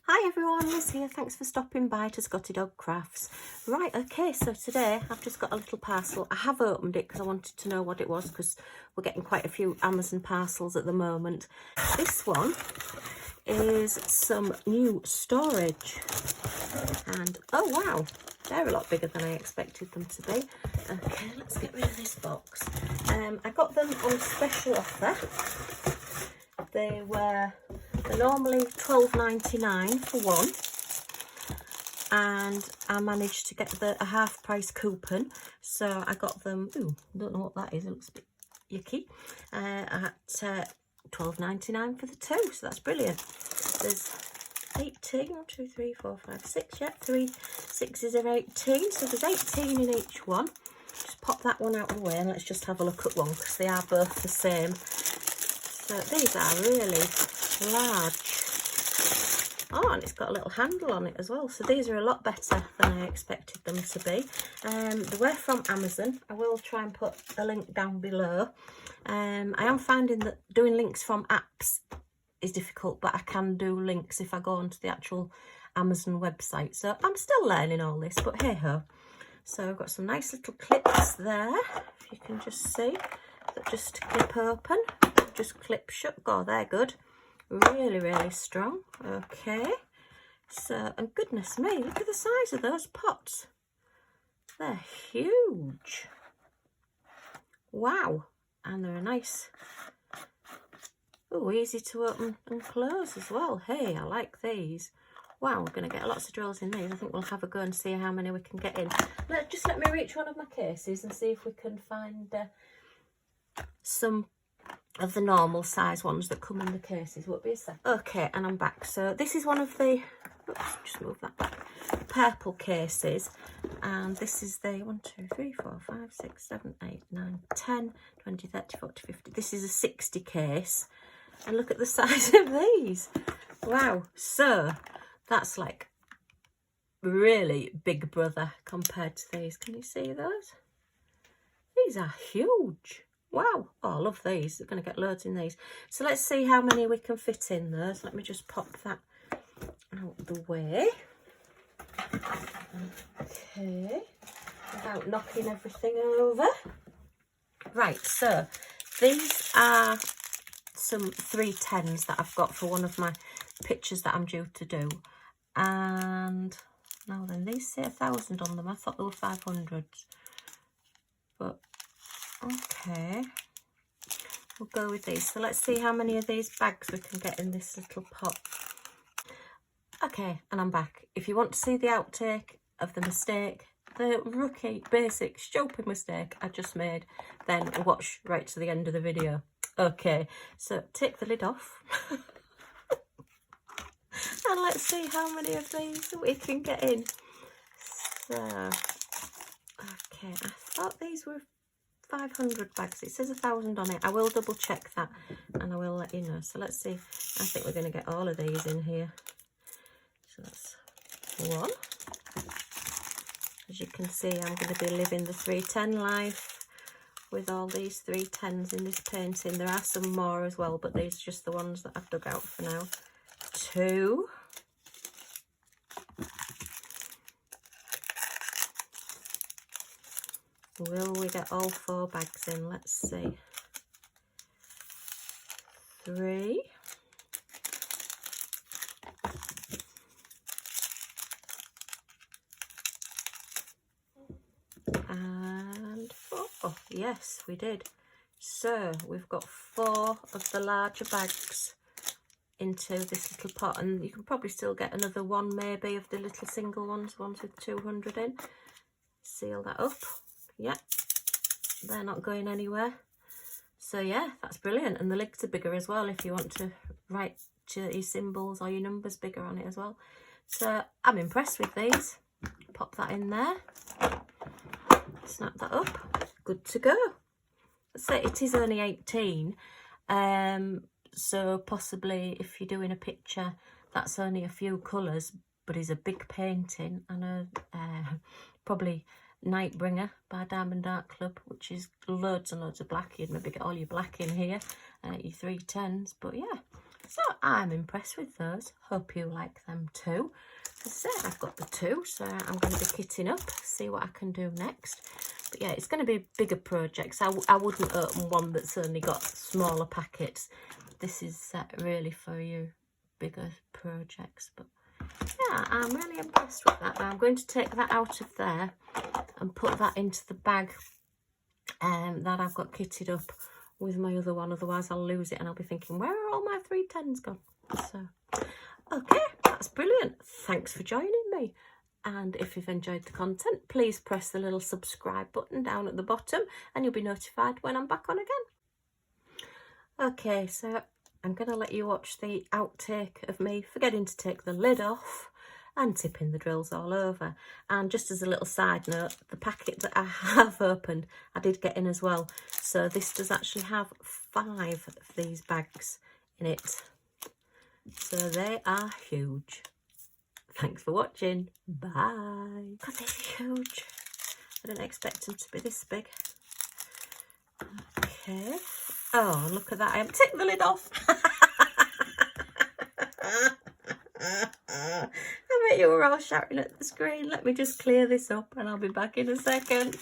Hi everyone, Liz here. Thanks for stopping by to Scotty Dog Crafts. Right, okay, so today I've just got a little parcel. I have opened it because I wanted to know what it was because we're getting quite a few Amazon parcels at the moment. This one is some new storage. And oh wow, they're a lot bigger than I expected them to be. Okay, let's get rid of this box. I got them on special offer. They're normally £12.99 for one, and I managed to get a half price coupon, so I got them, ooh, don't know what that is, it looks a bit yucky, at £12.99 for the two, so that's brilliant. There's 18, 1, 2, 3, 4, 5, 6, yeah, 3 6s are 18, so there's 18 in each one. Just pop that one out of the way and let's just have a look at one because they are both the same. So these are really large. Oh, and it's got a little handle on it as well. So these are a lot better than I expected them to be. They were from Amazon. I will try and put a link down below. I am finding that doing links from apps is difficult, but I can do links if I go onto the actual Amazon website. So I'm still learning all this, but hey ho. So I've got some nice little clips there, if you can just see, that just clip open, just clip shut. Oh, they're good. Really, really strong. Okay. So, and goodness me, look at the size of those pots. They're huge. Wow. And they're a nice, oh, easy to open and close as well. Hey, I like these. Wow, we're going to get lots of drills in these. I think we'll have a go and see how many we can get in. Just let me reach one of my cases and see if we can find some of the normal size ones that come in the cases. Won't be a sec. Okay, and I'm back. So this is one of the, oops, just move that back, purple cases, and this is the 1, 2, 3, 4, 5, 6, 7, 8, 9, 10, 20, 30, 40, 50. This is a 60 case, and look at the size of these. Wow. So that's like really big brother compared to these. Can you see those? These are huge. Wow. Oh, I love these. They're going to get loads in these. So let's see how many we can fit in those. Let me just pop that out the way. Okay. Without knocking everything over. Right, so these are some 310s that I've got for one of my pictures that I'm due to do. And now then, these say 1,000 on them. I thought they were 500s. But okay, we'll go with these. So let's see how many of these bags we can get in this little pot. Okay, and I'm back. If you want to see the outtake of the mistake, the rookie basic stupid mistake I just made, then watch right to the end of the video. Okay, so take the lid off and let's see how many of these we can get in. So okay, I thought these were 500 bags. It says 1,000 on it. I will double check that and I will let you know. So let's see. I think we're going to get all of these in here. So that's one. As you can see, I'm going to be living the 310 life with all these 310s in this painting. There are some more as well, but these are just the ones that I've dug out for now. 2. Will we get all 4 bags in? Let's see. 3. And 4. Yes, we did. So we've got 4 of the larger bags into this little pot, and you can probably still get another one maybe of the little single ones with 200 in. Seal that up. Yeah, they're not going anywhere. So yeah, that's brilliant. And the lids are bigger as well if you want to write your symbols or your numbers bigger on it as well. So I'm impressed with these. Pop that in there. Snap that up. Good to go. So it is only 18. So possibly if you're doing a picture that's only a few colours but is a big painting. I know probably Nightbringer by Diamond Art Club, which is loads and loads of black. You'd maybe get all your black in here, your 310s. But yeah, So I'm impressed with those. Hope you like them too. As I said, I've got the 2, so I'm going to be kitting up, see what I can do next. But yeah, it's going to be bigger projects. I wouldn't open one that's only got smaller packets. This is really for you bigger projects. But yeah, I'm really impressed with that. Now I'm going to take that out of there and put that into the bag that I've got kitted up with my other one. Otherwise I'll lose it and I'll be thinking, where are all my 310s gone? So okay, that's brilliant. Thanks for joining me. And if you've enjoyed the content, please press the little subscribe button down at the bottom and you'll be notified when I'm back on again. Okay, so I'm going to let you watch the outtake of me forgetting to take the lid off and tipping the drills all over. And just as a little side note, the packet that I have opened, I did get in as well. So this does actually have 5 of these bags in it. So they are huge. Thanks for watching. Bye. God, they're huge. I didn't expect them to be this big. Okay. Oh, look at that. I haven't taken the lid off. I bet you were all shouting at the screen. Let me just clear this up and I'll be back in a second.